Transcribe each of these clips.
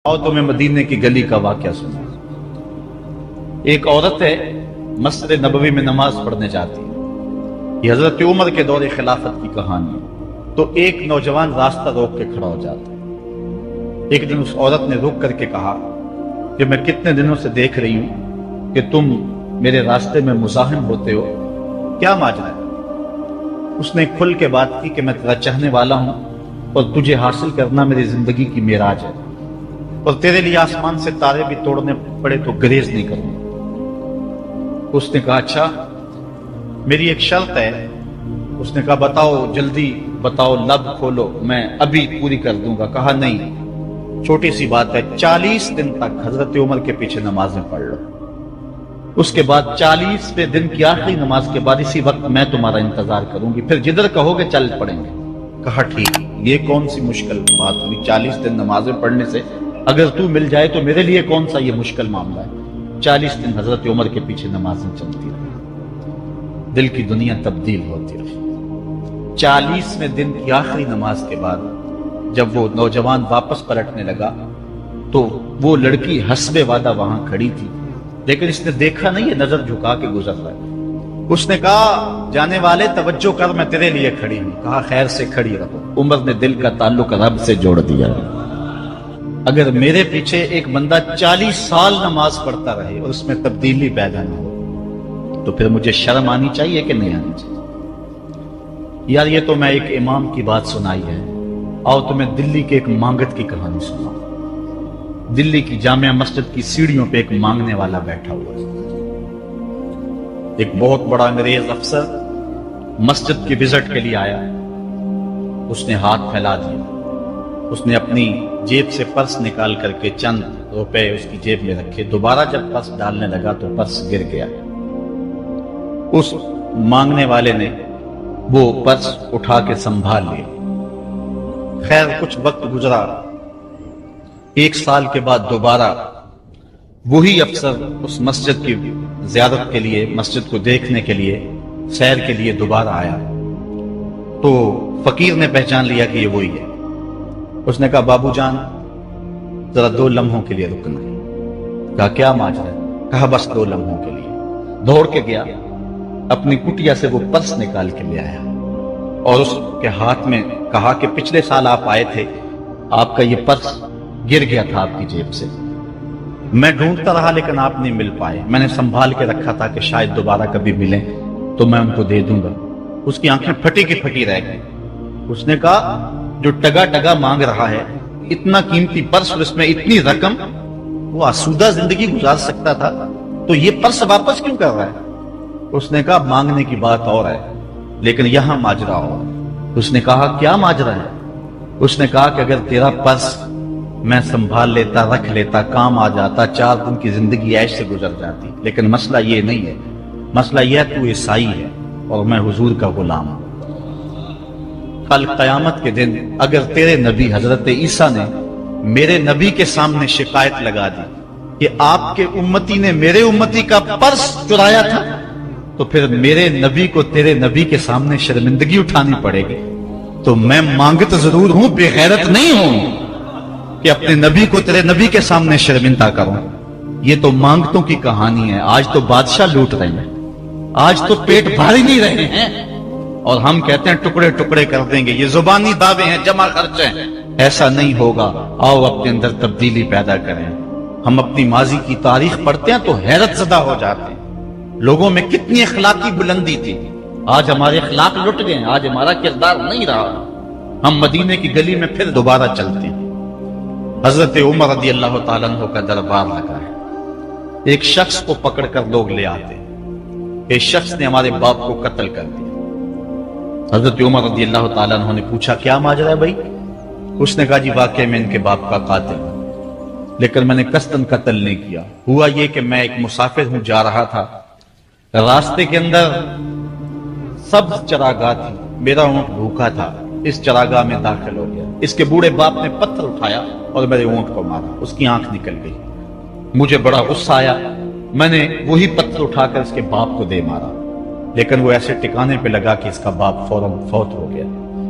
اور تمہیں مدینے کی گلی کا واقعہ سنا۔ ایک عورت ہے، مسجد نبوی میں نماز پڑھنے جاتی ہے۔ یہ حضرت عمر کے دور خلافت کی کہانی ہے۔ تو ایک نوجوان راستہ روک کے کھڑا ہو جاتا ہے۔ ایک دن اس عورت نے رک کر کے کہا کہ میں کتنے دنوں سے دیکھ رہی ہوں کہ تم میرے راستے میں مزاحم ہوتے ہو، کیا ماجرا ہے؟ اس نے کھل کے بات کی کہ میں تیرا چاہنے والا ہوں اور تجھے حاصل کرنا میری زندگی کی معراج ہے، اور تیرے لیے آسمان سے تارے بھی توڑنے پڑے تو گریز نہیں کروں۔ اس نے کہا اچھا، میری ایک شرط ہے۔ اس نے کہا بتاؤ، جلدی بتاؤ، لب کھولو، میں ابھی پوری کر دوں گا۔ کہا نہیں، چھوٹی سی بات ہے، 40 دن تک حضرت عمر کے پیچھے نمازیں پڑھ لو، اس کے بعد 40ویں دن کی آخری نماز کے بعد اسی وقت میں تمہارا انتظار کروں گی، پھر جدھر کہو گے چل پڑیں گے۔ کہا ٹھیک، یہ کون سی مشکل بات ہوئی؟ 40 دن نمازیں پڑھنے سے اگر تو مل جائے تو میرے لیے کون سا یہ مشکل معاملہ ہے۔ 40 دن حضرت عمر کے پیچھے نمازیں چلتی رہی، دل کی دنیا تبدیل ہوتی رہی۔ 40ویں دن کی آخری نماز کے بعد جب وہ نوجوان واپس پلٹنے لگا تو وہ لڑکی حسب وعدہ وہاں کھڑی تھی، لیکن اس نے دیکھا نہیں، یہ نظر جھکا کے گزر رہا ہے۔ اس نے کہا جانے والے توجہ کر، میں تیرے لیے کھڑی ہوں۔ کہا خیر سے کھڑی رہو۔ عمر نے دل کا تعلق رب سے جوڑ دیا۔ اگر میرے پیچھے ایک بندہ 40 سال نماز پڑھتا رہے اور اس میں تبدیلی پیدا نہ ہو تو پھر مجھے شرم آنی چاہیے کہ نہیں آنی چاہیے؟ یار یہ تو میں ایک امام کی بات سنائی ہے، اور تمہیں دلی کے ایک مانگت کی کہانی سنا۔ دلی کی جامع مسجد کی سیڑھیوں پہ ایک مانگنے والا بیٹھا ہوا ہے۔ ایک بہت بڑا انگریز افسر مسجد کی وزٹ کے لیے آیا۔ اس نے ہاتھ پھیلا دیا، اس نے اپنی جیب سے پرس نکال کر کے چند روپے اس کی جیب میں رکھے۔ دوبارہ جب پرس ڈالنے لگا تو پرس گر گیا۔ اس مانگنے والے نے وہ پرس اٹھا کے سنبھال لیا۔ خیر کچھ وقت گزرا، 1 سال کے بعد دوبارہ وہی افسر اس مسجد کی زیارت کے لیے، مسجد کو دیکھنے کے لیے، سیر کے لیے دوبارہ آیا تو فقیر نے پہچان لیا کہ یہ وہی ہے۔ اس نے کہا بابو جان ذرا 2 لمحوں کے لیے رکنا ہے۔ کہا کیا ماجرا ہے؟ کہا بس 2 لمحوں کے لیے۔ دوڑ کے گیا، اپنی کٹیا سے وہ پرس نکال کے لے آیا اور اس کے ہاتھ میں کہا کہ پچھلے سال آپ آئے تھے، آپ کا یہ پرس گر گیا تھا آپ کی جیب سے، میں ڈھونڈتا رہا لیکن آپ نہیں مل پائے، میں نے سنبھال کے رکھا تھا کہ شاید دوبارہ کبھی ملیں تو میں ان کو دے دوں گا۔ اس کی آنکھیں پھٹی کی پھٹی رہ گئی۔ اس نے کہا جو ٹگا ٹگا مانگ رہا ہے، اتنا قیمتی پرس اور اس میں اتنی رقم، وہ آسودہ زندگی گزار سکتا تھا تو یہ پرس واپس کیوں کر رہا ہے؟ اس نے کہا مانگنے کی بات اور ہے لیکن یہاں ماجرا اور ہے۔ اس نے کہا کیا ماجرا ہے؟ اس نے کہا کہ اگر تیرا پرس میں سنبھال لیتا، رکھ لیتا، کام آ جاتا، 4 دن کی زندگی عیش سے گزر جاتی، لیکن مسئلہ یہ نہیں ہے۔ مسئلہ یہ ہے تو عیسائی ہے اور میں حضور کا غلام ہوں۔ کل قیامت کے دن اگر تیرے نبی حضرت عیسیٰ نے میرے نبی کے سامنے شکایت لگا دی کہ آپ کے امتی نے میرے امتی کا پرس چرایا تھا، تو پھر میرے نبی کو تیرے نبی کے سامنے شرمندگی اٹھانی پڑے گی۔ تو میں مانگت ضرور ہوں، بے غیرت نہیں ہوں کہ اپنے نبی کو تیرے نبی کے سامنے شرمندہ کروں۔ یہ تو مانگتوں کی کہانی ہے۔ آج تو بادشاہ لوٹ رہے ہیں، آج تو پیٹ بھاری نہیں رہے ہیں، اور ہم کہتے ہیں ٹکڑے ٹکڑے کر دیں گے۔ یہ زبانی دعوے ہیں، جمع خرچ ہیں۔ ایسا نہیں ہوگا۔ آؤ اپنے اندر تبدیلی پیدا کریں۔ ہم اپنی ماضی کی تاریخ پڑھتے ہیں تو حیرت زدہ ہو جاتے ہیں۔ لوگوں میں کتنی اخلاقی بلندی تھی، آج ہمارے اخلاق لٹ گئے، آج ہمارا کردار نہیں رہا۔ ہم مدینے کی گلی میں پھر دوبارہ چلتے ہیں۔ حضرت عمر رضی اللہ تعالیٰ عنہ کا دربار لگا ہے۔ ایک شخص کو پکڑ کر لوگ لے آتے ہیں، ایک شخص نے ہمارے باپ کو قتل کر دیا۔ حضرت عمر رضی اللہ تعالیٰ عنہ نے پوچھا کیا ماجرا ہے بھائی؟ اس نے کہا جی واقعی میں ان کے باپ کا قاتل ہوں، لیکن میں نے قصداً قتل نہیں کیا۔ ہوا یہ کہ میں ایک مسافر ہوں، جا رہا تھا، راستے کے اندر سبز چراگاہ تھی، میرا اونٹ بھوکا تھا، اس چراگاہ میں داخل ہو گیا۔ اس کے بوڑھے باپ نے پتھر اٹھایا اور میرے اونٹ کو مارا، اس کی آنکھ نکل گئی۔ مجھے بڑا غصہ آیا، میں نے وہی پتھر اٹھا کر اس کے باپ کو دے مارا، لیکن وہ ایسے ٹکانے پہ لگا کہ اس کا باپ فوراً فوت ہو گیا۔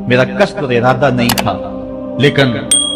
میرا قصد اور ارادہ نہیں تھا، لیکن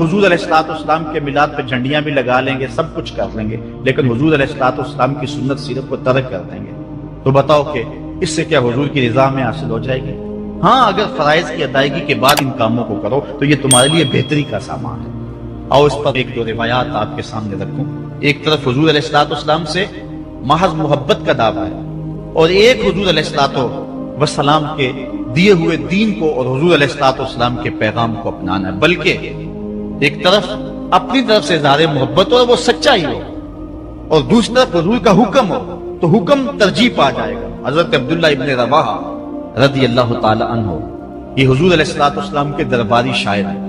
حضور علیہ الصلوۃ والسلام کے میلاد پہ جھنڈیاں بھی لگا لیں گے، سب کچھ کر لیں گے، لیکن حضور علیہ الصلوۃ والسلام کی سنت سیرت کو ترک کر دیں گے، تو بتاؤ کہ اس سے کیا حضور کی رضا میں حاصل ہو جائے گی؟ ہاں، اگر فرائض کی ادائیگی کے بعد ان کاموں کو کرو تو یہ تمہارے لیے بہتری کا سامان ہے۔ آؤ اس پر ایک دو روایات آپ کے سامنے رکھوں۔ ایک طرف حضور علیہ الصلوۃ والسلام سے محض محبت کا دعویٰ ہے، اور ایک حضور علیہ الصلوۃ والسلام کے دیے ہوئے دین کو اور حضور علیہ الصلوۃ والسلام کے پیغام کو اپنانا ہے، بلکہ ایک طرف اپنی طرف سے اظہار محبت ہو اور وہ سچائی ہو، اور دوسری طرف حضور کا حکم ہو تو حکم ترجیح پا جائے گا۔ حضرت عبداللہ ابن رواحہ رضی اللہ تعالی عنہ یہ حضور علیہ الصلوۃ والسلام کے درباری شاعر ہیں۔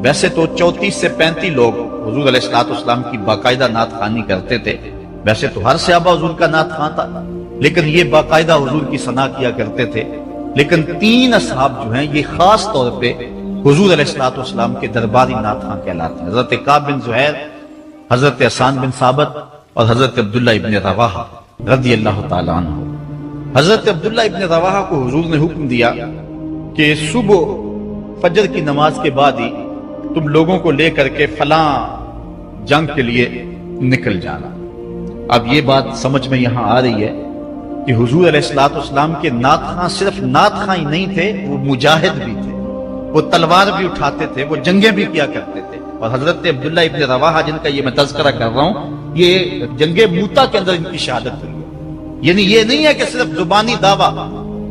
ویسے تو 34 سے 35 لوگ حضور علیہ الصلوۃ والسلام کی باقاعدہ نعت خوانی کرتے تھے، ویسے تو ہر صحابہ حضور کا نعت خواں تھا، لیکن یہ باقاعدہ حضور کی ثنا کیا کرتے تھے۔ لیکن 3 اصحاب جو ہیں یہ خاص طور پہ حضور علیہ الصلوۃ والسلام کے درباری نعت خواں کہلاتے ہیں، حضرت کعب بن زہیر، حضرت حسان بن ثابت اور حضرت عبداللہ ابن رواحہ رضی اللہ تعالی عنہ۔ حضرت عبداللہ ابن رواحہ کو حضور نے حکم دیا کہ صبح فجر کی نماز کے بعد ہی تم لوگوں کو لے کر کے فلاں جنگ کے لیے نکل جانا۔ اب یہ بات سمجھ میں یہاں آ رہی ہے کہ حضور علیہ الصلوۃ والسلام کے نعت خواں صرف نعت خواں ہی نہیں تھے، وہ مجاہد بھی تھے، وہ تلوار بھی اٹھاتے تھے، وہ جنگیں بھی کیا کرتے تھے۔ اور حضرت عبداللہ ابن رواحہ جن کا یہ میں تذکرہ کر رہا ہوں، یہ جنگ موتا کے اندر ان کی شہادت ہوئی ہے۔ یعنی یہ نہیں ہے کہ صرف زبانی دعویٰ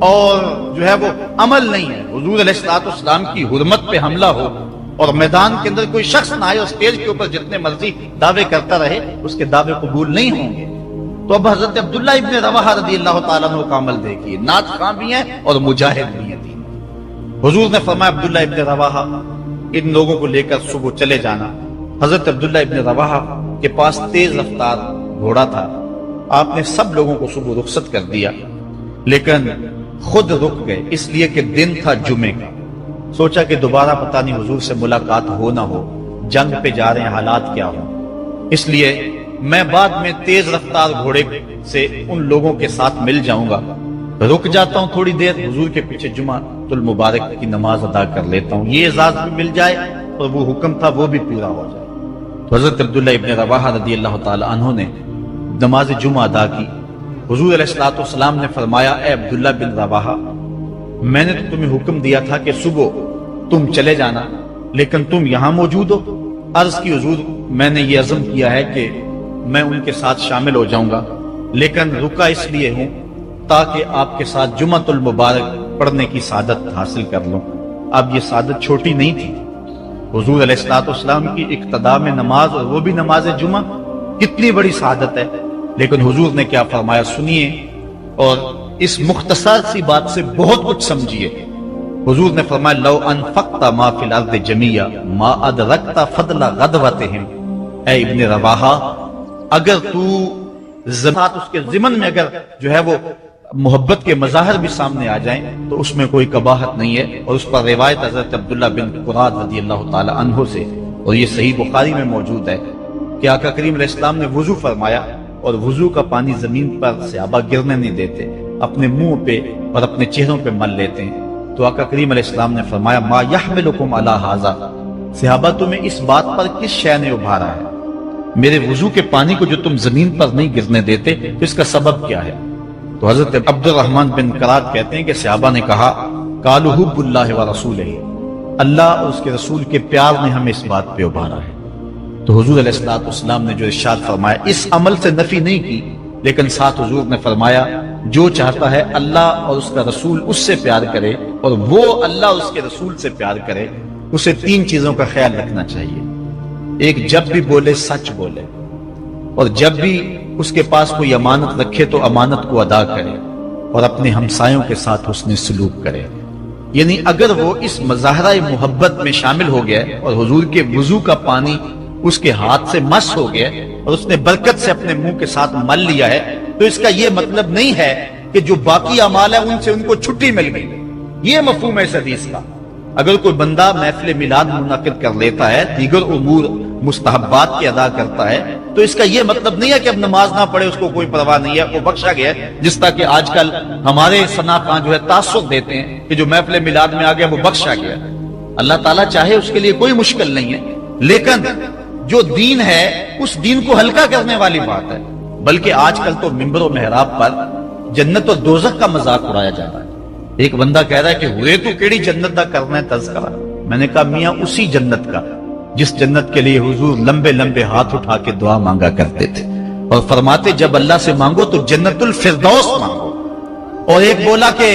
اور جو ہے وہ عمل نہیں ہے، حضور علیہ الصلوۃ والسلام کی حرمت پہ حملہ ہو اور میدان کے اندر کوئی شخص نہ آئے اور اسٹیج کے اوپر جتنے مرضی دعوے کرتا رہے، اس کے دعوے قبول نہیں ہوں گے۔ تو اب حضرت عبداللہ ابن رواحہ رضی اللہ تعالیٰ عنہ کا عمل دیکھیے، نعت خواں بھی ہیں اور مجاہد بھی ہیں۔ حضور نے فرمایا عبداللہ ابن رواحہ ان لوگوں کو لے کر صبح چلے جانا۔ حضرت عبداللہ ابن رواحہ کے پاس تیز رفتار گھوڑا تھا، آپ نے سب لوگوں کو صبح رخصت کر دیا، لیکن خود رک گئے، اس لیے کہ دن تھا جمعے کا۔ سوچا کہ دوبارہ پتہ نہیں حضور سے ملاقات ہو نہ ہو، جنگ پہ جا رہے ہیں، حالات کیا ہوں، اس لیے میں بعد میں تیز رفتار گھوڑے سے ان لوگوں کے ساتھ مل جاؤں گا، رک جاتا ہوں تھوڑی دیر، حضور کے پیچھے جمعہ المبارک کی نماز ادا کر لیتا ہوں، یہ اعزاز بھی مل جائے اور وہ حکم تھا وہ بھی پورا ہو جائے۔ تو حضرت عبداللہ ابن رواحہ رضی اللہ تعالی عنہ نے نماز جمعہ ادا کی۔ حضور علیہ الصلوۃ والسلام نے فرمایا، اے عبداللہ بن رواحہ، میں نے تو تمہیں حکم دیا تھا کہ صبح تم چلے جانا، لیکن تم یہاں موجود ہو۔ عرض کی حضور، میں نے یہ عزم کیا ہے کہ میں ان کے ساتھ شامل ہو جاؤں گا، لیکن رکا اس لیے ہوں تاکہ آپ کے ساتھ جمعہ المبارک پڑھنے کی سعادت حاصل کر لوں۔ اب یہ سعادت چھوٹی نہیں تھی، حضور علیہ الصلوۃ والسلام کی اقتداء میں نماز، اور وہ بھی نماز جمعہ، کتنی بڑی سعادت ہے۔ لیکن حضور نے کیا فرمایا سنیے، اور اس مختصر سی بات سے بہت کچھ سمجھیے۔ حضور نے فرمایا، لو انفقت ما فی الارض جمیعا ما ادرکت فضل غدوتہم۔ اے ابن رواحہ، اگر تو زمات اس کے ضمن میں اگر جو ہے وہ محبت کے مظاہر بھی سامنے آ جائیں تو اس میں کوئی قباحت نہیں ہے۔ اور اس پر روایت حضرت عبداللہ بن قراد رضی اللہ تعالی عنہ سے، اور یہ صحیح بخاری میں موجود ہے، کہ آقا کریم علیہ السلام نے وضو فرمایا، اور وضو کا پانی زمین پر صحابہ گرنے نہیں دیتے، اپنے منہ پہ اور اپنے چہروں پہ مل لیتے ہیں۔ تو آقا کریم علیہ السلام نے فرمایا، ما یحملکم علی ھذا، صحابہ تمہیں اس بات پر کس شے نے ابھارا ہے؟ میرے وضو کے پانی کو جو تم زمین پر نہیں گرنے دیتے، تو اس کا سبب کیا ہے؟ تو حضرت عبد الرحمن بن قراد کہتے ہیں کہ صحابہ نے کہا، قالوا حب اللہ ورسولہ، اللہ اور اس کے رسول کے پیار نے ہمیں اس بات پہ ابھارا ہے۔ تو حضور علیہ الصلوۃ والسلام نے جو ارشاد فرمایا، اس عمل سے نفی نہیں کی، لیکن ساتھ حضور نے فرمایا، جو چاہتا ہے اللہ اور اس کا رسول اس سے پیار کرے، اور وہ اللہ اور اس کے رسول سے پیار کرے، اسے 3 چیزوں کا خیال رکھنا چاہیے۔ ایک، جب بھی بولے سچ بولے، اور جب بھی اس کے پاس کوئی امانت رکھے تو امانت کو ادا کرے، اور اپنے ہمسایوں کے ساتھ حسن سلوک کرے۔ یعنی اگر وہ اس مظاہرہ محبت میں شامل ہو گیا اور حضور کے وضو کا پانی اس کے ہاتھ سے مس ہو گیا اور اس نے برکت سے اپنے منہ کے ساتھ مل لیا ہے، تو اس کا یہ مطلب نہیں ہے کہ جو باقی اعمال ہیں ان سے ان کو چھٹی مل گئی۔ یہ مفہوم ہے اس حدیث کا۔ اگر کوئی بندہ محفل میلاد منعقد کر لیتا ہے، دیگر امور مستحبات کی ادا کرتا ہے، تو اس کا یہ مطلب نہیں ہے کہ اب نماز نہ پڑھے، اس کو کوئی پرواہ نہیں ہے، وہ بخشا گیا ہے۔ جس طرح کہ آج کل ہمارے ثنا خان جو ہے تاثر دیتے ہیں کہ جو محفل میلاد میں آ گیا وہ بخشا گیا۔ اللہ تعالیٰ چاہے اس کے لیے کوئی مشکل نہیں ہے، لیکن جو دین ہے اس دین کو ہلکا کرنے والی بات ہے۔ بلکہ آج کل تو ممبر و محراب پر جنت و دوزخ کا مذاق اڑایا جا رہا ہے۔ ایک بندہ کہہ رہا ہے کہ ہوئے تو کیڑی جنت دا کرنا ہے تذکرہ۔ میں نے کہا میاں اسی جنت کا جس جنت کے لیے حضور لمبے لمبے ہاتھ اٹھا کے دعا مانگا کرتے تھے، اور فرماتے جب اللہ سے مانگو تو جنت الفردوس مانگو۔ اور ایک بولا کہ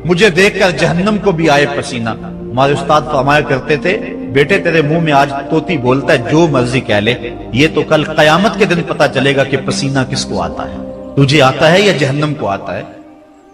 مجھے دیکھ کر جہنم کو بھی آئے پسینہ۔ ہمارے استاد فرمایا کرتے تھے بیٹے تیرے منہ میں آج طوطی بولتا ہے جو مرضی کہہ لے، یہ تو کل قیامت کے دن پتہ چلے گا کہ پسینہ کس کو آتا ہے، تجھے آتا ہے یا جہنم کو آتا ہے۔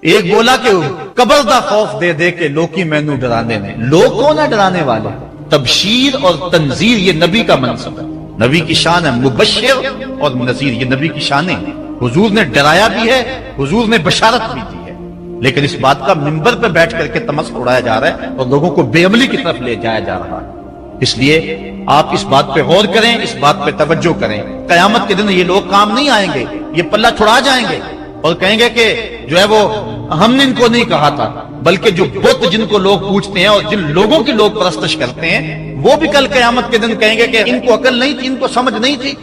ایک بولا کہ قبر دا خوف دے دے کے لوکی مینوں ڈرانے نے، لوگ کون ہے ڈرانے والے؟ تبشیر اور تنذیر یہ نبی کا منصب ہے، نبی کی شان ہے، مبشر اور نذیر یہ نبی کی شان ہے۔ حضور نے ڈرایا بھی ہے، حضور نے بشارت بھی دی ہے، لیکن اس بات کا منبر پہ بیٹھ کر کے تمسخر اڑایا جا رہا ہے اور لوگوں کو بے عملی کی طرف لے جایا جا رہا ہے۔ اس لیے آپ اس بات پہ غور کریں، اس بات پہ توجہ کریں۔ قیامت کے دن یہ لوگ کام نہیں آئیں گے، یہ پلہ چھڑا جائیں گے اور کہیں گے کہ جو ہے وہ ہم نے ان کو نہیں کہا تھا، بلکہ جو بت جن کو لوگ پوچھتے ہیں اور جن لوگوں کی لوگ پرستش کرتے ہیں وہ بھی کل قیامت کے دن کہیں گے کہ ان کو عقل نہیں تھی، ان کو سمجھ نہیں تھی،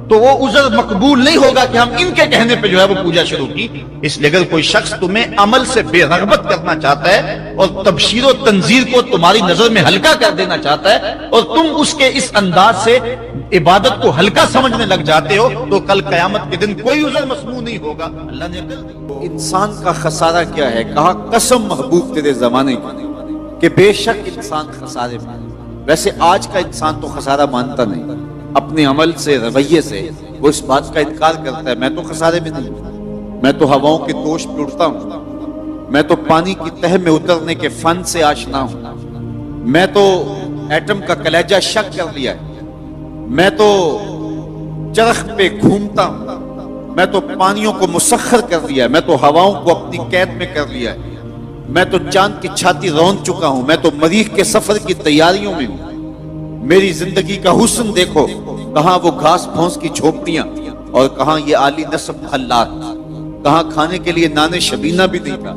تو وہ عذر مقبول نہیں ہوگا کہ ہم ان کے کہنے پہ جو ہے وہ پوجا شروع کی۔ اس لیے اگر کوئی شخص تمہیں عمل سے بے رغبت کرنا چاہتا ہے اور تبشیر و تنذیر کو تمہاری نظر میں ہلکا کر دینا چاہتا ہے اور تم اس کے اس انداز سے عبادت کو ہلکا سمجھنے لگ جاتے ہو تو کل قیامت کے دن کوئی عذر مسموع نہیں ہوگا۔ اللہ نے انسان کا خسارہ کیا ہے؟ کہا قسم محبوب تیرے زمانے کی کہ بے شک انسان خسارے میں۔ ویسے آج کا انسان تو خسارہ مانتا نہیں، اپنے عمل سے رویے سے وہ اس بات کا انکار کرتا ہے میں تو خسارے میں نہیں ہوں، میں تو ہواؤں کے دوش پہ اڑتا ہوں، میں تو پانی کی تہ میں اترنے کے فن سے آشنا ہوں، میں تو ایٹم کا کلیجہ شک کر لیا ہے، میں تو چرخ پہ گھومتا ہوں، میں تو پانیوں کو مسخر کر لیا ہے، میں تو ہواؤں کو اپنی قید میں کر لیا ہے، میں تو چاند کی چھاتی رون چکا ہوں، میں تو مریخ کے سفر کی تیاریوں میں ہوں۔ میری زندگی کا حسن دیکھو، کہاں وہ گھاس پھونس کی جھوپڑیاں اور کہاں یہ عالی نصب محلات، کہاں کھانے کے لیے نان شبینہ بھی نہیں تھا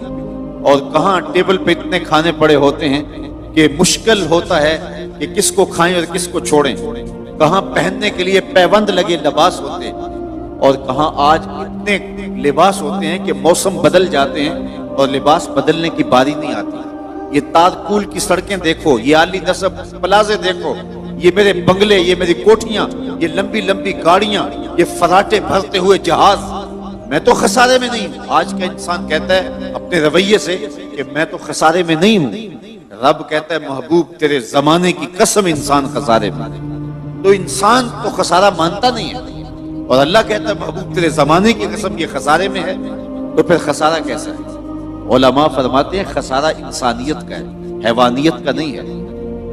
اور کہاں ٹیبل پہ اتنے کھانے پڑے ہوتے ہیں کہ مشکل ہوتا ہے کہ کس کو کھائیں اور کس کو چھوڑیں، کہاں پہننے کے لیے پیوند لگے لباس ہوتے ہیں اور کہاں آج اتنے لباس ہوتے ہیں کہ موسم بدل جاتے ہیں اور لباس بدلنے کی باری نہیں آتی۔ یہ تارکول کی سڑکیں دیکھو، یہ عالی نصب پلازے دیکھو، یہ میرے بنگلے، یہ میری کوٹھیاں، یہ لمبی لمبی گاڑیاں، یہ فراٹے بھرتے ہوئے جہاز، میں تو خسارے میں نہیں ہوں۔ آج کا انسان کہتا ہے اپنے رویے سے کہ میں تو خسارے میں نہیں ہوں، رب کہتا ہے محبوب تیرے زمانے کی قسم انسان خسارے میں۔ تو انسان تو خسارہ مانتا نہیں ہے اور اللہ کہتا ہے محبوب تیرے زمانے کی قسم یہ خسارے میں ہے، تو پھر خسارہ کیسا ہے؟ علماء فرماتے ہیں خسارہ انسانیت کا ہے، حیوانیت کا نہیں ہے۔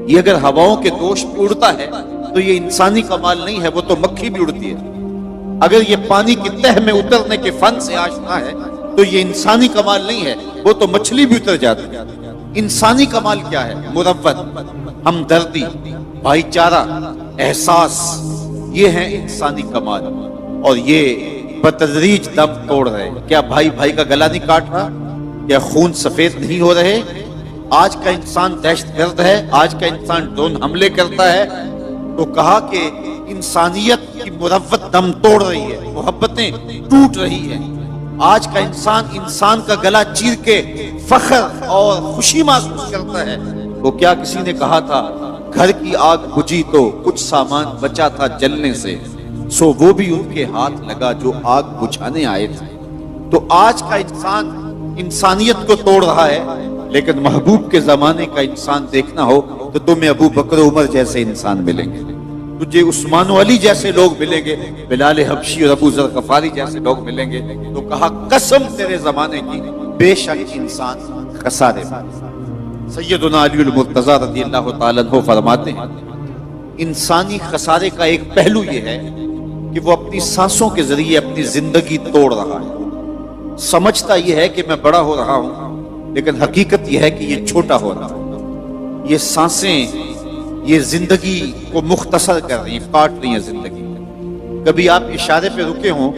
یہ اگر ہواؤں کے دوش پہ اڑتا ہے تو یہ انسانی کمال نہیں ہے، وہ تو مکھی بھی اڑتی ہے۔ اگر یہ پانی کی تہ میں اترنے کے فن سے آشنا ہے تو یہ انسانی کمال نہیں ہے، وہ تو مچھلی بھی اتر جاتی ہے۔ انسانی کمال کیا ہے؟ مروت، ہمدردی، بھائی چارہ، احساس، یہ ہیں انسانی کمال، اور یہ بتدریج دم توڑ رہے۔ کیا بھائی بھائی کا گلا نہیں کاٹ رہا؟ کیا خون سفید نہیں ہو رہے؟ آج کا انسان دہشت گرد ہے، آج کا انسان ڈرون حملے کرتا ہے، تو کہا کہ انسانیت کی مروت دم توڑ رہی ہے، محبتیں ٹوٹ رہی ہیں۔ آج کا انسان کا گلا چیر کے فخر اور خوشی محسوس کرتا ہے۔ وہ کیا کسی نے کہا تھا گھر کی آگ بجھی تو کچھ سامان بچا تھا جلنے سے، سو وہ بھی ان کے ہاتھ لگا جو آگ بجھانے آئے تھے۔ تو آج کا انسان انسانیت کو توڑ رہا ہے، لیکن محبوب کے زمانے کا انسان دیکھنا ہو تو تمہیں ابو بکر عمر جیسے انسان ملیں گے، تجھے عثمان و علی جیسے لوگ ملیں گے، بلال حبشی اور ابو ذر غفاری جیسے لوگ ملیں گے۔ تو کہا قسم تیرے زمانے کی بے شک انسان خسارے میں۔ سیدنا علی المرتضیٰ رضی اللہ تعالیٰ عنہ فرماتے ہیں انسانی خسارے کا ایک پہلو یہ ہے کہ وہ اپنی سانسوں کے ذریعے اپنی زندگی توڑ رہا ہے۔ سمجھتا یہ ہے کہ میں بڑا ہو رہا ہوں، لیکن حقیقت یہ ہے کہ یہ چھوٹا ہو رہا ہے۔ یہ سانسیں یہ زندگی کو مختصر کر رہی ہیں، کاٹ رہی ہیں زندگی۔ کبھی آپ اشارے پہ رکے ہوں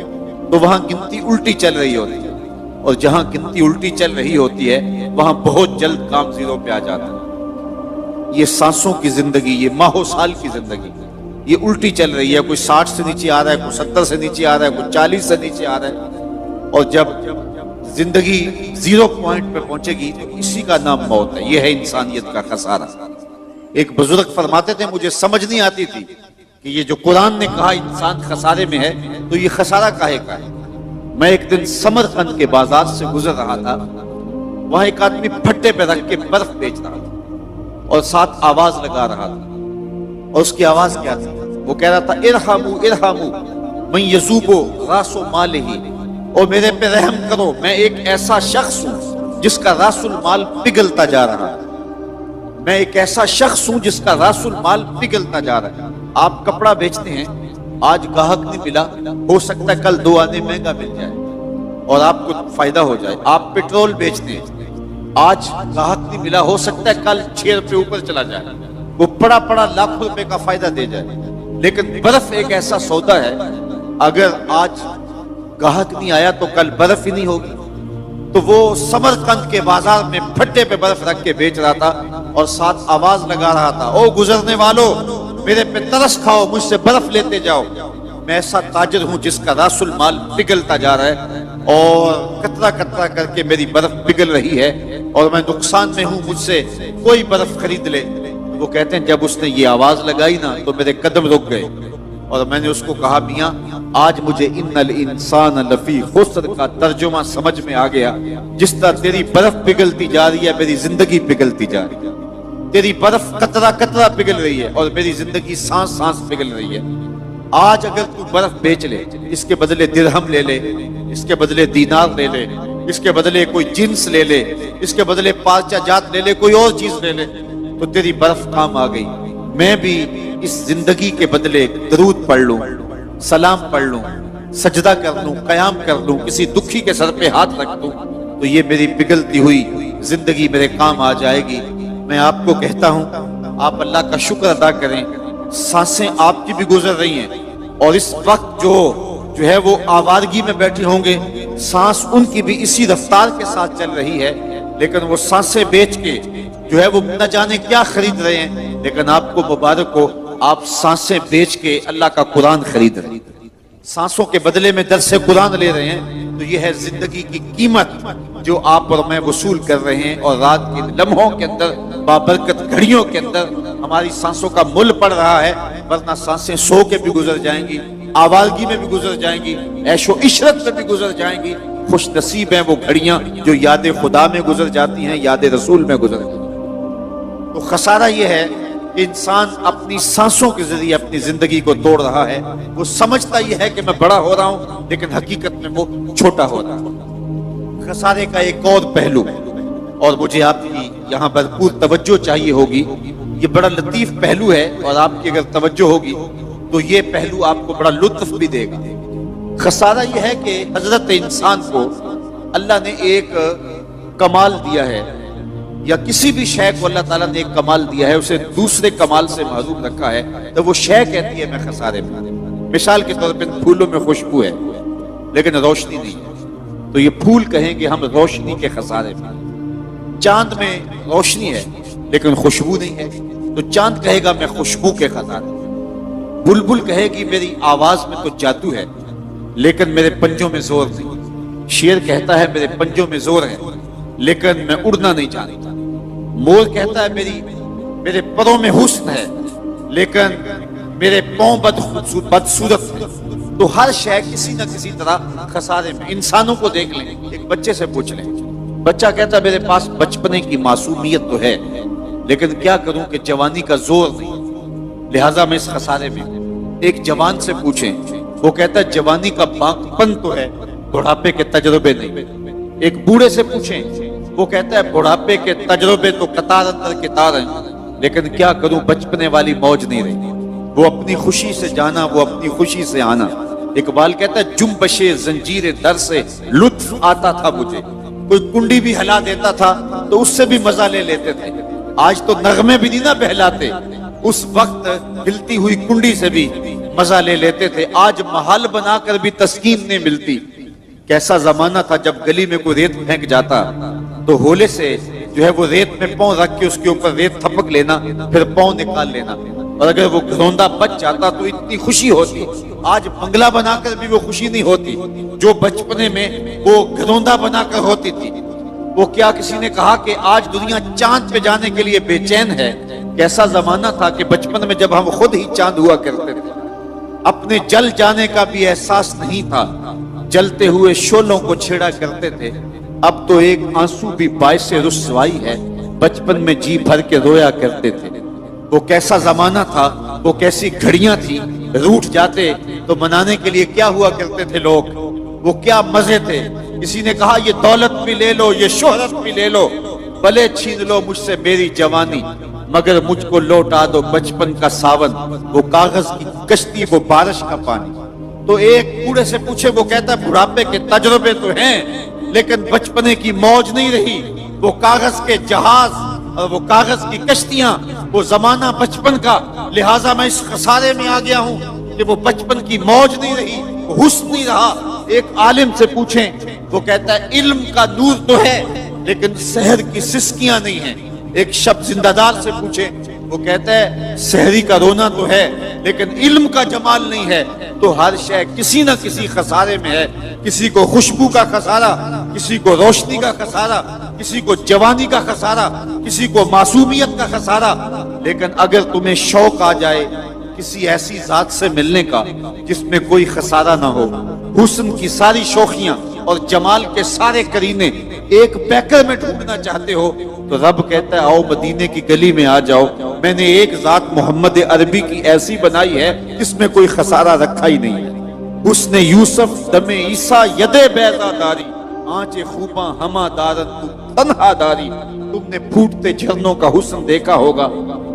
تو وہاں گنتی الٹی چل رہی ہوتی ہے، اور جہاں گنتی الٹی چل رہی ہوتی ہے وہاں بہت جلد کام زیرو پہ آ جاتا ہے۔ یہ سانسوں کی زندگی، یہ ماہو سال کی زندگی، یہ الٹی چل رہی ہے. کوئی 60 سے نیچے آ رہا ہے، کوئی 70 سے نیچے آ رہا ہے، کوئی 40 سے نیچے آ رہا ہے. اور جب زندگی 0 پوائنٹ پہ پہنچے گی تو اسی کا نام موت ہے. یہ ہے انسانیت کا خسارہ. ایک بزرگ فرماتے تھے مجھے سمجھ نہیں آتی تھی کہ یہ جو قرآن نے کہا انسان خسارے میں ہے تو یہ خسارہ کاہے کا ہے. میں ایک دن سمرقند کے بازار سے گزر رہا تھا. وہاں ایک آدمی پھٹے پہ رکھ کے برف بیچ رہا تھا اور ساتھ آواز لگا رہا تھا. اور اس کی آواز کیا تھی؟ وہ کہہ رہا تھا ارحمو ارحمو من یذوبو راس مالہ، اور میرے پہ رحم کرو، میں ایک ایسا شخص ہوں جس کا راس المال پگھلتا جا رہا ہے. میں ایک ایسا شخص ہوں جس کا راس المال پگھلتا جا رہا ہے. آپ کپڑا بیچتے ہیں، آج گاہک نہیں ملا، ہو سکتا ہے کل 2 آنے مہنگا مل جائے اور آپ کو فائدہ ہو جائے. آپ پیٹرول بیچتے ہیں، آج گاہک نہیں ملا، ہو سکتا ہے کل 6 روپے اوپر چلا جائے، وہ پڑا لاکھوں روپے کا فائدہ دے جائے. لیکن برف ایک ایسا سودا ہے، اگر آج گاہک نہیں آیا تو کل برف ہی نہیں ہوگی. تو وہ سمرقند کے بازار میں پھٹے پہ برف رکھ کے بیچ رہا تھا اور ساتھ آواز لگا رہا تھا او گزرنے والوں، میرے پہ ترس کھاؤ، مجھ سے برف لیتے جاؤ. میں ایسا تاجر ہوں جس کا راس المال پگھلتا جا رہا ہے اور قطرہ قطرہ کر کے میری برف پگھل رہی ہے اور میں نقصان میں ہوں، مجھ سے کوئی برف خرید لے. وہ کہتے ہیں جب اس نے یہ آواز لگائی نا تو میرے قدم رک گئے اور میں نے اس کو کہا میاں آج مجھے ان الانسان لفی خسر کا ترجمہ سمجھ میں آ گیا. جس طرح تیری برف پگھلتی جا رہی ہے میری زندگی پگھلتی جا رہی ہے. تیری برف قطرہ قطرہ پگھل رہی ہے اور میری زندگی سانس سانس پگھل رہی ہے. آج اگر تو برف بیچ لے، اس کے بدلے درہم لے لے، اس کے بدلے دینار لے لے، اس کے بدلے کوئی جنس لے لے، اس کے بدلے پارچہ جات لے لے، کوئی اور چیز لے لے، تو تیری برف کام آ گئی. میں بھی اس زندگی کے بدلے درود پڑھ لوں، سلام پڑھ لوں، سجدہ کر لوں، قیام کر لوں، کسی دکھی کے سر پہ ہاتھ رکھ دوں تو یہ میری پگھلتی ہوئی زندگی میرے کام آ جائے گی. میں آپ کو کہتا ہوں آپ اللہ کا شکر ادا کریں، سانسیں آپ کی بھی گزر رہی ہیں اور اس وقت جو ہے وہ آوارگی میں بیٹھے ہوں گے، سانس ان کی بھی اسی رفتار کے ساتھ چل رہی ہے، لیکن وہ سانسیں بیچ کے جو ہے وہ نہ جانے کیا خرید رہے ہیں. لیکن آپ کو مبارک ہو، آپ سانسیں بیچ کے اللہ کا قرآن خرید رہے ہیں، سانسوں کے بدلے میں درس قرآن لے رہے ہیں. تو یہ ہے زندگی کی قیمت جو آپ اور میں وصول کر رہے ہیں. اور رات کے لمحوں کے اندر، بابرکت گھڑیوں کے اندر ہماری سانسوں کا مل پڑ رہا ہے، ورنہ سانسیں سو کے بھی گزر جائیں گی، آوارگی میں بھی گزر جائیں گی، عیش و عشرت میں بھی گزر جائیں گی. خوش نصیب ہیں وہ گھڑیاں جو یاد خدا میں گزر جاتی ہیں، یاد رسول میں گزر جاتی ہیں. تو خسارہ یہ ہے کہ انسان اپنی سانسوں کے ذریعے اپنی زندگی کو توڑ رہا ہے. وہ سمجھتا یہ ہے کہ میں بڑا ہو رہا ہوں، لیکن حقیقت میں وہ چھوٹا ہو رہا ہے. خسارے کا ایک اور پہلو، اور مجھے آپ کی یہاں بھرپور توجہ چاہیے ہوگی، یہ بڑا لطیف پہلو ہے اور آپ کی اگر توجہ ہوگی تو یہ پہلو آپ کو بڑا لطف بھی دے گا. خسارہ یہ ہے کہ حضرت انسان کو اللہ نے ایک کمال دیا ہے، یا کسی بھی شے کو اللہ تعالیٰ نے ایک کمال دیا ہے، اسے دوسرے کمال سے محروم رکھا ہے، تو وہ شے کہتی ہے میں خسارے میں. مثال کے طور پہ پھولوں میں خوشبو ہے لیکن روشنی نہیں ہے، تو یہ پھول کہیں کہ ہم روشنی کے خسارے میں. چاند میں روشنی ہے لیکن خوشبو نہیں ہے، تو چاند کہے گا میں خوشبو کے خسارے میں. بلبل کہے گی میری آواز میں تو جادو ہے لیکن میرے پنجوں میں زور نہیں. شیر کہتا ہے میرے پنجوں میں زور ہے لیکن میں اڑنا نہیں جانتا. مور کہتا ہے میرے پروں میں حسن ہے لیکن میرے پاؤں بدصورت ہے. تو ہر شے کسی نہ کسی طرح خسارے میں. انسانوں کو دیکھ لیں، ایک بچے سے پوچھ لیں، بچہ کہتا ہے میرے پاس بچپنے کی معصومیت تو ہے لیکن کیا کروں کہ جوانی کا زور نہیں، لہٰذا میں اس خسارے میں. ایک جوان سے پوچھیں، وہ کہتا ہے جوانی کا باق پن تو ہے، بڑھاپے کے تجربے نہیں. ایک بوڑھے سے پوچھیں، وہ کہتا ہے بڑھاپے کے تجربے تو قطار اندر قطار ہیں لیکن کیا کروں بچپنے والی موج نہیں رہی، وہ اپنی خوشی سے جانا، وہ اپنی خوشی سے آنا. اقبال کہتا ہے جنبش زنجیر در سے لطف آتا تھا مجھے، کوئی کنڈی بھی ہلا دیتا تھا تو اس سے بھی مزہ لے لیتے تھے. آج تو نغمے بھی نہیں نہ بہلاتے، اس وقت ہلتی ہوئی کنڈی سے بھی مزہ لے لیتے تھے. آج محل بنا کر بھی تسکین نہیں ملتی. کیسا زمانہ تھا جب گلی میں کوئی ریت پھینک جاتا تو ہولے سے جو ہے وہ ریت میں پاؤں رکھ کے اس کے اوپر ریت تھپک لینا، پھر پاؤں نکال لینا، اور اگر وہ گھروندہ بچ جاتا تو اتنی خوشی ہوتی۔ آج بنگلہ بنا کر بھی وہ خوشی نہیں ہوتی جو بچپنے میں وہ گھروندہ بنا کر ہوتی تھی۔ وہ کیا کسی نے کہا کہ آج دنیا چاند پہ جانے کے لیے بے چین ہے؟ کیسا زمانہ تھا کہ بچپن میں جب ہم خود ہی چاند ہوا کرتے تھے، اپنے جل جانے کا بھی احساس نہیں تھا، جلتے ہوئے شعلوں کو چھیڑا کرتے تھے۔ اب تو ایک آنسو بھی باعث رسوائی ہے، بچپن میں جی بھر کے رویا کرتے تھے۔ وہ کیسا زمانہ تھا، وہ کیسی گھڑیاں تھی، روٹھ جاتے تو منانے کے لیے کیا ہوا کرتے تھے لوگ، وہ کیا مزے تھے۔ کسی نے کہا یہ دولت بھی لے لو، یہ شہرت بھی لے لو، بھلے چھین لو مجھ سے میری جوانی، مگر مجھ کو لوٹا دو بچپن کا ساون، وہ کاغذ کی کشتی، وہ بارش کا پانی۔ تو ایک بوڑھے سے پوچھے، وہ کہتا ہے بڑھاپے کے تجربے تو ہیں لیکن بچپنے کی موج نہیں رہی، وہ کاغذ کے جہاز اور وہ کاغذ کی کشتیاں، وہ زمانہ بچپن کا، لہٰذا میں اس خسارے میں آ گیا ہوں کہ وہ بچپن کی موج نہیں رہی، وہ حسن نہیں رہا۔ ایک عالم سے پوچھیں، وہ کہتا ہے علم کا نور تو ہے لیکن سحر کی سسکیاں نہیں ہیں۔ ایک شب زندہ دار سے پوچھیں، وہ کہتا ہے سحری کا رونا تو ہے لیکن علم کا جمال نہیں ہے۔ تو ہر شے کسی نہ کسی خسارے میں ہے، کسی کو خوشبو کا خسارہ، کسی کو روشنی کا خسارہ، کسی کو جوانی کا خسارہ، کسی کو معصومیت کا خسارہ۔ لیکن اگر تمہیں شوق آ جائے کسی ایسی ذات سے ملنے کا جس میں کوئی خسارہ نہ ہو، حسن کی ساری شوخیاں اور جمال کے سارے کرینے ایک پیکر میں ڈھونڈنا چاہتے ہو، تو رب کہتا ہے آؤ مدینے کی گلی میں آ جاؤ، میں نے ایک ذات محمد عربی کی ایسی بنائی ہے جس میں کوئی خسارہ رکھا ہی نہیں ہے۔ حسن یوسف دم عیسیٰ ید بیضا داری، آنچ خوباں ہما دارن تو تنہا داری۔ تم نے پھوٹتے جھرنوں کا حسن دیکھا ہوگا،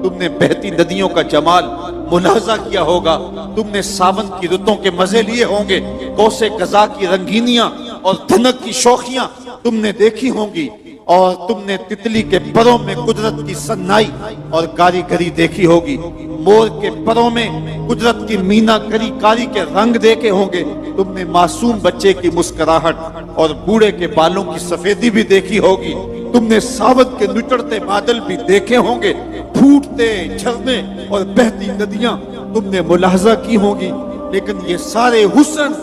تم نے بہتی ندیوں کا جمال ملاحظہ کیا ہوگا، تم نے ساون کی رتوں کے مزے لیے ہوں گے، کوسے قضا کی رنگینیاں اور دھنک کی شوخیاں تم نے دیکھی ہوں گی، اور تم نے تتلی کے پروں میں قدرت کی سنائی اور کاریگری دیکھی ہوگی، مور کے پروں میں قدرت کی مینا کاری کے رنگ دیکھے ہوں گے، تم نے معصوم بچے کی مسکراہٹ اور بوڑھے کے بالوں کی سفیدی بھی دیکھی ہوگی، تم نے ساون کے نچڑتے بادل بھی دیکھے ہوں گے، پھوٹتے جھرنے اور بہتی ندیاں تم نے ملاحظہ کی ہوں گی۔ لیکن یہ سارے حسن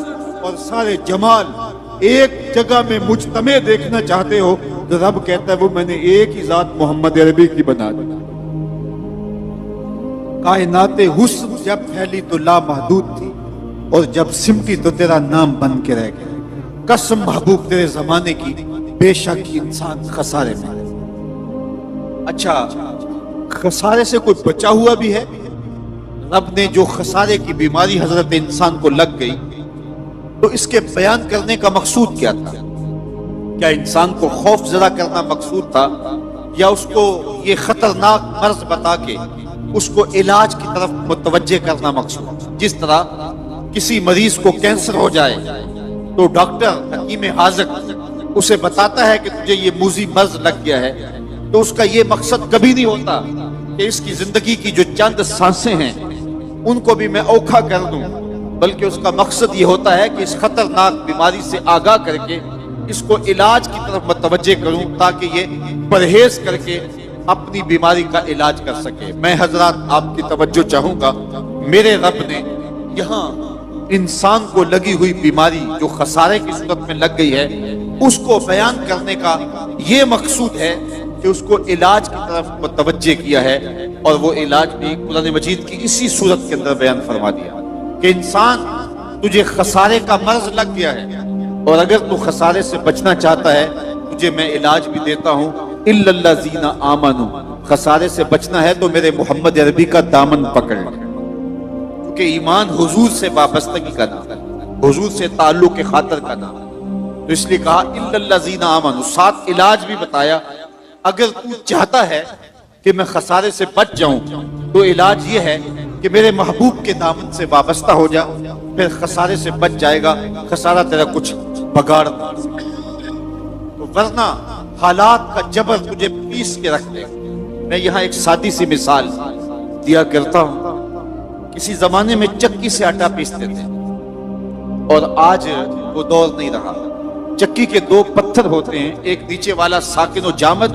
اور سارے جمال ایک جگہ میں مجتمع دیکھنا چاہتے ہو، تو رب کہتا ہے وہ میں نے ایک ہی ذات محمد عربی کی بنا دی۔ کائنات حسن جب پھیلی تو لامحدود تھی، اور جب سمٹی تو تیرا نام بن کے رہ گیا۔ قسم محبوب تیرے زمانے کی، بے شک انسان خسارے میں۔ اچھا، خسارے سے کوئی بچا ہوا بھی ہے؟ رب نے جو خسارے کی بیماری حضرت انسان کو لگ گئی، تو اس کے بیان کرنے کا مقصود کیا تھا؟ کیا انسان کو خوف زدہ کرنا مقصود تھا، یا اس کو یہ خطرناک مرض بتا کے اس کو علاج کی طرف متوجہ کرنا مقصود؟ جس طرح کسی مریض کو کینسر ہو جائے تو ڈاکٹر حکیم حاذق اسے بتاتا ہے کہ تجھے یہ موذی مرض لگ گیا ہے، تو اس کا یہ مقصد کبھی نہیں ہوتا کہ اس کی زندگی کی جو چند سانسیں ہیں ان کو بھی میں اوکھا کر دوں، بلکہ اس کا مقصد یہ ہوتا ہے کہ اس خطرناک بیماری سے آگاہ کر کے اس کو علاج کی طرف متوجہ کروں، تاکہ یہ پرہیز کر کے اپنی بیماری کا علاج کر سکے۔ میں حضرات آپ کی توجہ چاہوں گا، میرے رب نے یہاں انسان کو لگی ہوئی بیماری جو خسارے کی صورت میں لگ گئی ہے، اس کو بیان کرنے کا یہ مقصود ہے کہ اس کو علاج کی طرف متوجہ کیا ہے، اور وہ علاج بھی قرآن مجید کی اسی صورت کے اندر بیان فرما دیا کہ انسان تجھے خسارے کا مرض لگ گیا ہے، اور اگر تو خسارے سے بچنا چاہتا ہے تجھے میں علاج بھی دیتا ہوں۔ اِلَّا الَّذِينَ آمَنُوا، خسارے سے بچنا ہے تو میرے محمد عربی کا دامن پکڑ لے، کیونکہ ایمان حضور سے وابستگی کا نام ہے، حضور سے تعلق کے خاطر کا نام ہے، تو اس لیے کہا اِلَّا الَّذِينَ آمَنُوا، ساتھ علاج بھی بتایا۔ اگر تو چاہتا ہے کہ میں خسارے سے بچ جاؤں تو علاج یہ ہے کہ میرے محبوب کے دامن سے وابستہ ہو جا، پھر خسارے سے بچ جائے گا، خسارہ تیرا کچھ بگاڑ نہیں سکتا۔ تو ورنہ حالات کا جبر تجھے پیس کے رکھ دے۔ میں یہاں ایک سادی سی مثال دیا کرتا ہوں۔ کسی زمانے میں چکی سے آٹا پیستے تھے، اور آج وہ دور نہیں رہا۔ چکی کے دو پتھر ہوتے ہیں، ایک نیچے والا ساکن و جامد،